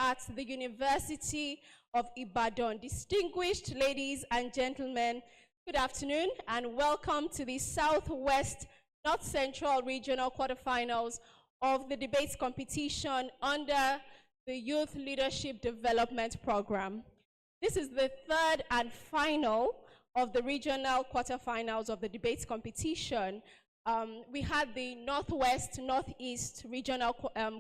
at the University of Ibadan. Distinguished ladies and gentlemen, good afternoon and welcome to the Southwest North Central Regional Quarterfinals of the debates competition under the Youth Leadership Development Program. This is the third and final of the regional quarterfinals of the debates competition. We had the Northwest, Northeast regional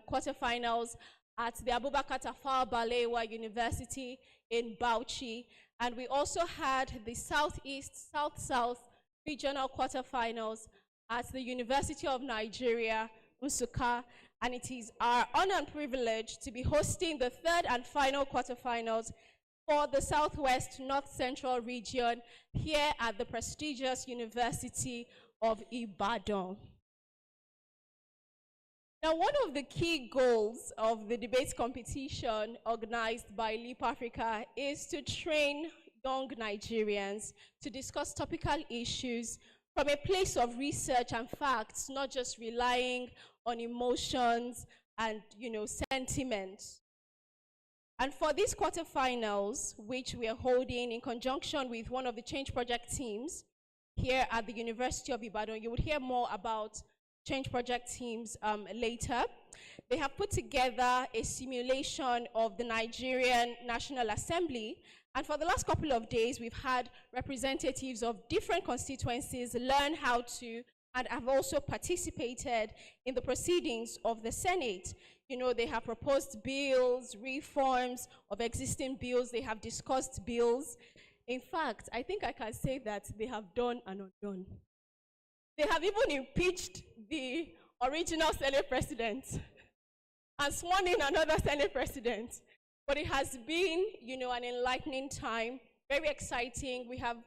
quarterfinals at the Abubakar Tafawa Balewa University in Bauchi. And we also had the Southeast, South-South regional quarterfinals at the University of Nigeria, Nsukka. And it is our honor and privilege to be hosting the third and final quarterfinals for the Southwest North Central region here at the prestigious University of Ibadan. Now, one of the key goals of the debates competition organized by Leap Africa is to train young Nigerians to discuss topical issues from a place of research and facts, not just relying on emotions and, sentiments. And for these quarterfinals, which we are holding in conjunction with one of the Change Project teams here at the University of Ibadan, you will hear more about Change Project teams later. They have put together a simulation of the Nigerian National Assembly. And for the last couple of days, we've had representatives of different constituencies learn how to and have also participated in the proceedings of the Senate. They have proposed bills, reforms of existing bills. They have discussed bills. In fact, I think I can say that they have done and undone. They have even impeached the original Senate president and sworn in another Senate president. But it has been, an enlightening time, very exciting. We have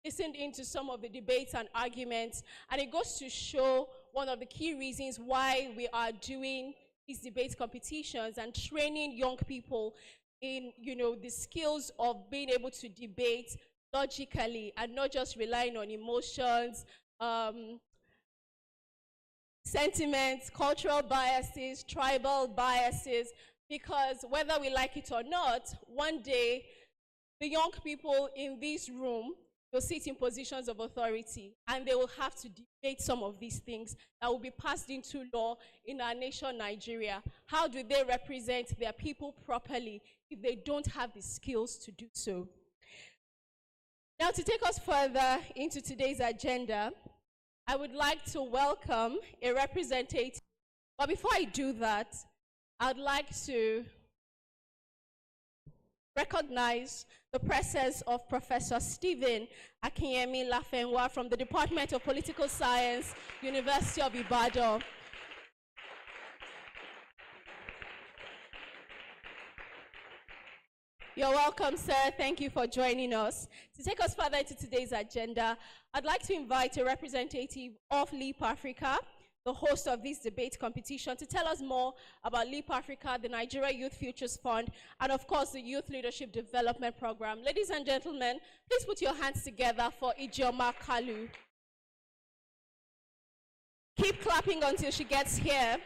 listened into some of the debates and arguments, and it goes to show one of the key reasons why we are doing these debate competitions and training young people in, the skills of being able to debate logically and not just relying on emotions, sentiments, cultural biases, tribal biases, because whether we like it or not, one day the young people in this room will sit in positions of authority and they will have to debate some of these things that will be passed into law in our nation, Nigeria. How do they represent their people properly if they don't have the skills to do so? Now, to take us further into today's agenda, I would like to welcome a representative. But before I do that, I'd like to recognize the presence of Professor Stephen Akinyemi Lafenwa from the Department of Political Science, University of Ibadan. You're welcome, sir. Thank you for joining us. To take us further into today's agenda, I'd like to invite a representative of Leap Africa, the host of this debate competition, to tell us more about Leap Africa, the Nigeria Youth Futures Fund, and of course the Youth Leadership Development Program. Ladies and gentlemen, please put your hands together for Ijeoma Kalu. Keep clapping until she gets here.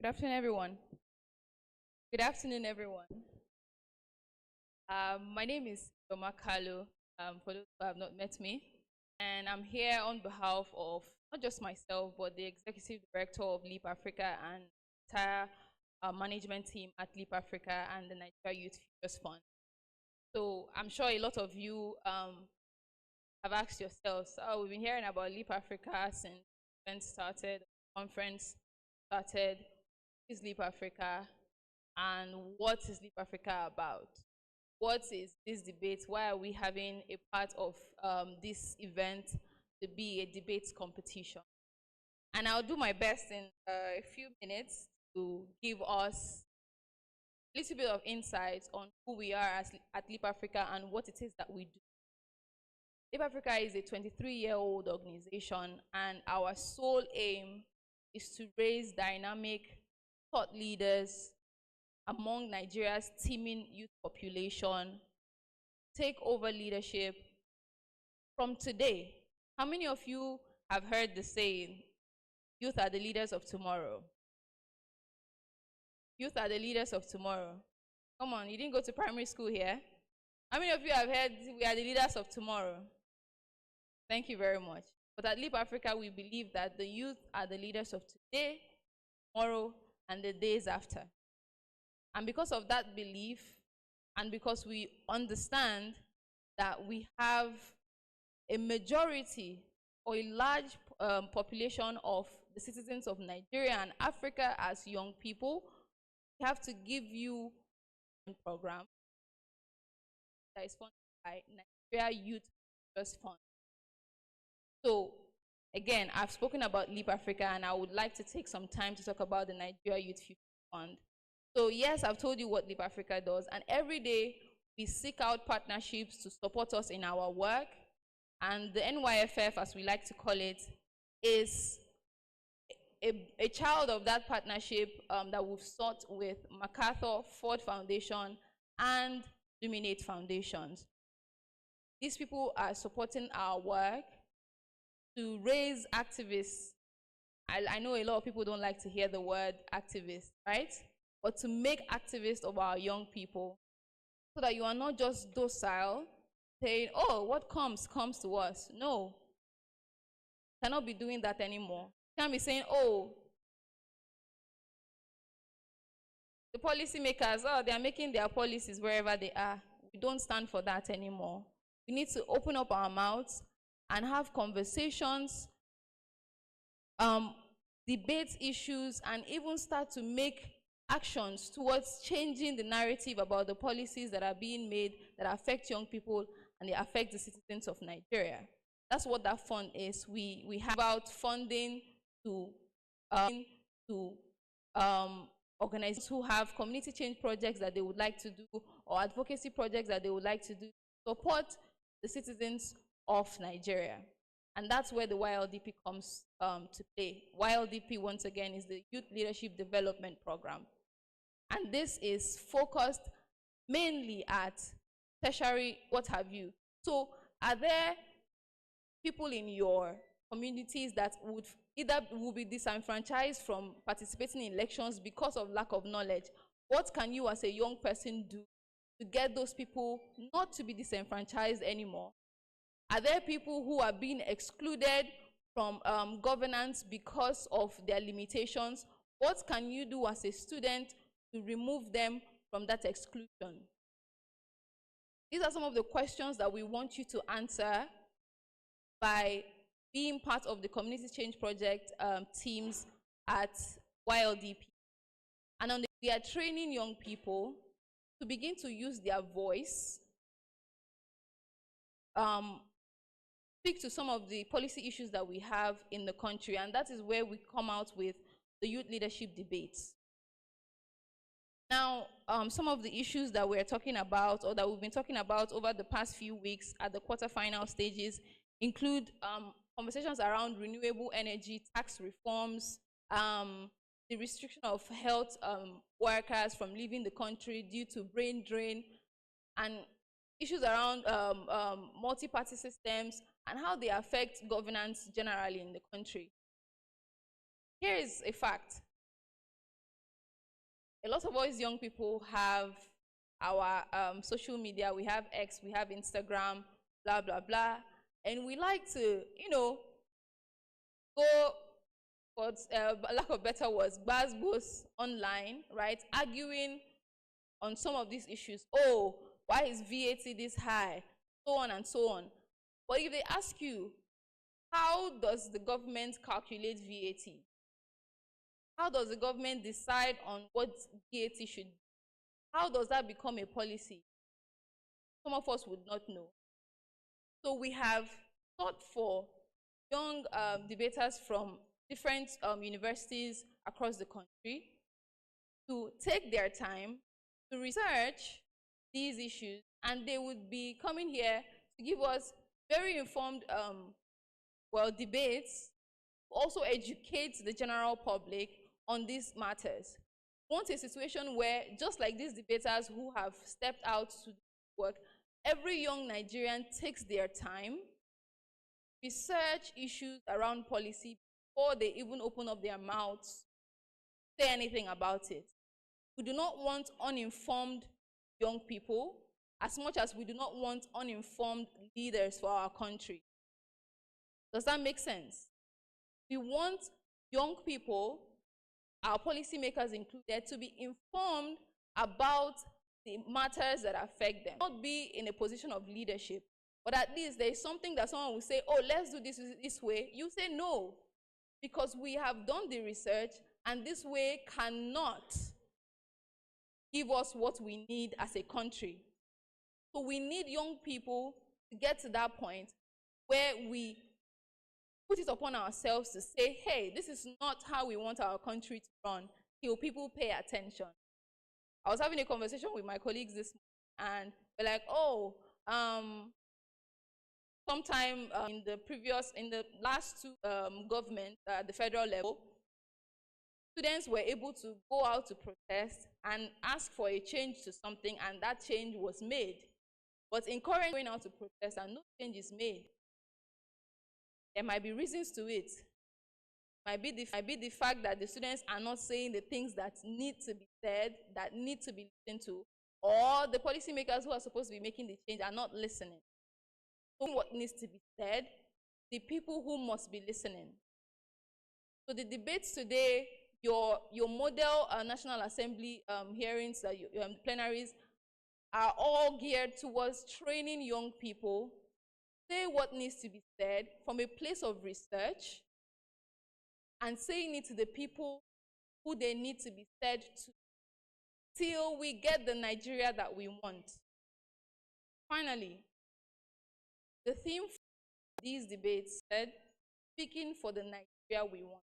Good afternoon, everyone. Good afternoon, everyone. My name is Ijeoma Kalu. For those who have not met me, and I'm here on behalf of not just myself, but the Executive Director of Leap Africa and the entire management team at Leap Africa and the Nigeria Youth Futures Fund. So I'm sure a lot of you have asked yourselves, we've been hearing about Leap Africa since the event started, the conference started. What is Leap Africa, and what is Leap Africa about? What is this debate? Why are we having a part of this event to be a debate competition? And I'll do my best in a few minutes to give us a little bit of insight on who we are at Leap Africa and what it is that we do. Leap Africa is a 23-year-old organization, and our sole aim is to raise dynamic thought leaders among Nigeria's teeming youth population, take over leadership from today. How many of you have heard the saying, Youth are the leaders of tomorrow. Youth are the leaders of tomorrow. Come on, you didn't go to primary school here. How many of you have heard we are the leaders of tomorrow? Thank you very much. But at Leap Africa, we believe that the youth are the leaders of today, tomorrow, and the days after. And because of that belief, and because we understand that we have a majority or a large population of the citizens of Nigeria and Africa as young people, we have to give you a program that is funded by Nigeria Youth Trust Fund. So, again, I've spoken about Leap Africa, and I would like to take some time to talk about the Nigeria Youth Future Fund. So, yes, I've told you what Leap Africa does, and every day we seek out partnerships to support us in our work, and the NYFF, as we like to call it, is a child of that partnership that we've sought with MacArthur, Ford Foundation, and Luminate Foundations. These people are supporting our work to raise activists. I know a lot of people don't like to hear the word activist, right? But to make activists of our young people, so that you are not just docile, saying, oh, what comes to us. No. Cannot be doing that anymore. Can't be saying, oh, the policymakers, oh, they are making their policies wherever they are. We don't stand for that anymore. We need to open up our mouths and have conversations, debate issues, and even start to make actions towards changing the narrative about the policies that are being made that affect young people and they affect the citizens of Nigeria. That's what that fund is. We have about funding to organizations who have community change projects that they would like to do, or advocacy projects that they would like to do, support the citizens of Nigeria. And that's where the YLDP comes to play. YLDP, once again, is the Youth Leadership Development Program. And this is focused mainly at tertiary, what have you. So are there people in your communities that would either be disenfranchised from participating in elections because of lack of knowledge? What can you as a young person do to get those people not to be disenfranchised anymore? Are there people who are being excluded from governance because of their limitations? What can you do as a student to remove them from that exclusion? These are some of the questions that we want you to answer by being part of the Community Change Project teams at YLDP. And we are training young people to begin to use their voice, speak to some of the policy issues that we have in the country, and that is where we come out with the youth leadership debates. Now, some of the issues that we're talking about, or that we've been talking about over the past few weeks at the quarterfinal stages, include conversations around renewable energy, tax reforms, the restriction of health workers from leaving the country due to brain drain, and issues around multi-party systems and how they affect governance generally in the country. Here is a fact. A lot of us young people have our social media. We have X, we have Instagram, blah, blah, blah. And we like to, go, for lack of better words, buzz online, right? Arguing on some of these issues. Oh, why is VAT this high? So on and so on. But if they ask you, how does the government calculate VAT? How does the government decide on what VAT should be? How does that become a policy? Some of us would not know. So we have sought for young debaters from different universities across the country to take their time to research these issues, and they would be coming here to give us very informed debates, also educate the general public on these matters. We want a situation where, just like these debaters who have stepped out to work, every young Nigerian takes their time, research issues around policy before they even open up their mouths, say anything about it. We do not want uninformed young people as much as we do not want uninformed leaders for our country. Does that make sense? We want young people, our policymakers included, to be informed about the matters that affect them. Not be in a position of leadership, but at least there is something that someone will say, oh, let's do this way. You say no, because we have done the research, and this way cannot give us what we need as a country. So we need young people to get to that point where we put it upon ourselves to say, hey, this is not how we want our country to run, till people pay attention. I was having a conversation with my colleagues this morning, and we're like, oh, sometime in the last two governments at the federal level, students were able to go out to protest and ask for a change to something, and that change was made. But in current going out to protest and no change is made, there might be reasons to it. Might be the fact that the students are not saying the things that need to be said, that need to be listened to, or the policymakers who are supposed to be making the change are not listening. So what needs to be said, the people who must be listening. So the debates today, your model National Assembly hearings, plenaries, are all geared towards training young people, say what needs to be said from a place of research, and saying it to the people who they need to be said to, till we get the Nigeria that we want. Finally, the theme for these debates said, speaking for the Nigeria we want.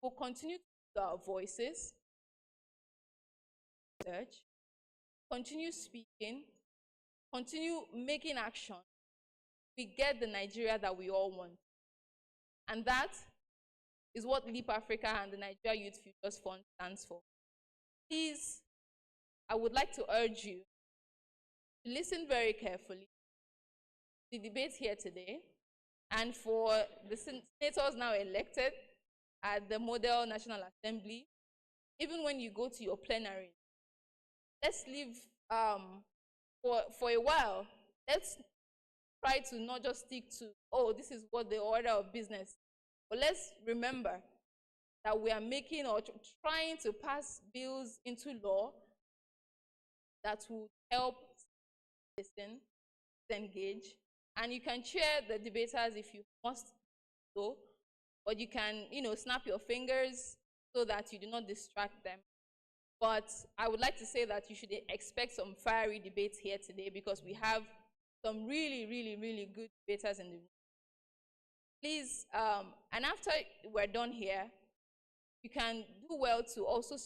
We'll continue to use our voices, research, continue speaking, continue making action. We get the Nigeria that we all want. And that is what Leap Africa and the Nigeria Youth Futures Fund stands for. Please, I would like to urge you to listen very carefully to the debate here today, and for the senators now elected at the Model National Assembly, even when you go to your plenary, let's leave for a while. Let's try to not just stick to, oh, this is what the order of business. But let's remember that we are making or trying to pass bills into law that will help listen, engage. And you can chair the debaters if you must so, but you can, snap your fingers so that you do not distract them. But I would like to say that you should expect some fiery debates here today, because we have some really, really, really good debaters in the room. Please, and after we're done here, you can do well to also